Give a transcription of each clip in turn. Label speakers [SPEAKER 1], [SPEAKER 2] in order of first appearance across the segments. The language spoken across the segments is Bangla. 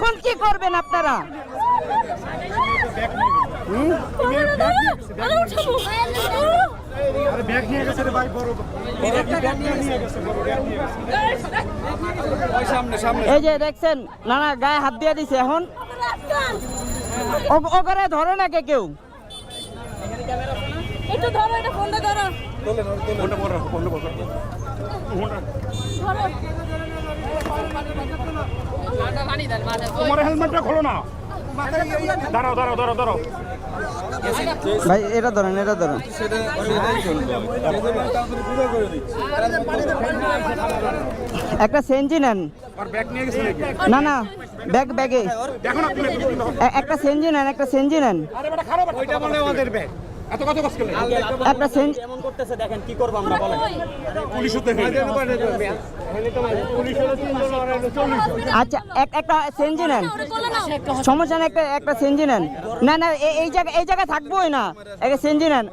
[SPEAKER 1] এখন কি করবেন আপনারা? এই যে দেখছেন নানা গায়ে হাত দিয়ে দিছে। এখন ওখানে ধরে না কেউ।
[SPEAKER 2] একটু ধরো, এটা ফোনটা ধরো।
[SPEAKER 3] তোমার হেলমেটটা খোলো না। দাঁড়াও দাঁড়াও দাঁড়াও দাঁড়াও।
[SPEAKER 1] ভাই এটা ধরেন, এটা ধরেন। একটা সেঞ্জি নেন। না না, ব্যাগে একটা সেঞ্জি নেন, একটা সেঞ্জি নেন। একটা সেঞ্জি এমন করতেছে, দেখেন কি করব আমরা, বলেন। আচ্ছা একটা সেঞ্জি নেন, সমস্যা নেই, একটা সেঞ্জি নেন। না না, এই জায়গায় থাকবোই না, একটা সেঞ্জি নেন।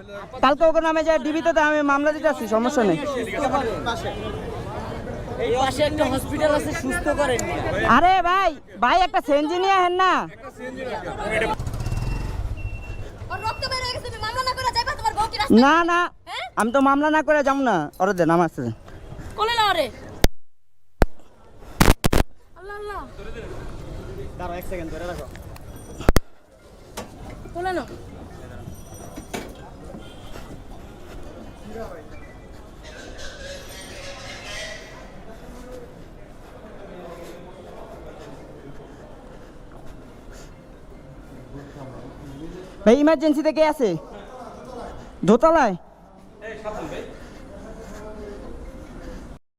[SPEAKER 1] কালকে ওকে নামে যায় ডিবিতে, আমি মামলা দিতে আসছি, সমস্যা নেই। আরে ভাই একটা সেঞ্জি নিয়ে আহেন না। না না, আমি তো মামলা না করে যাবো না। ওরে দেন, আমার আসতে
[SPEAKER 2] কোলে না রে। আল্লাহ আল্লাহ,
[SPEAKER 1] দাঁড়াও এক সেকেন্ড ধরে রাখো।
[SPEAKER 2] কোলে না।
[SPEAKER 1] ভাই ইমার্জেন্সিতে কে আছে? দোতলায়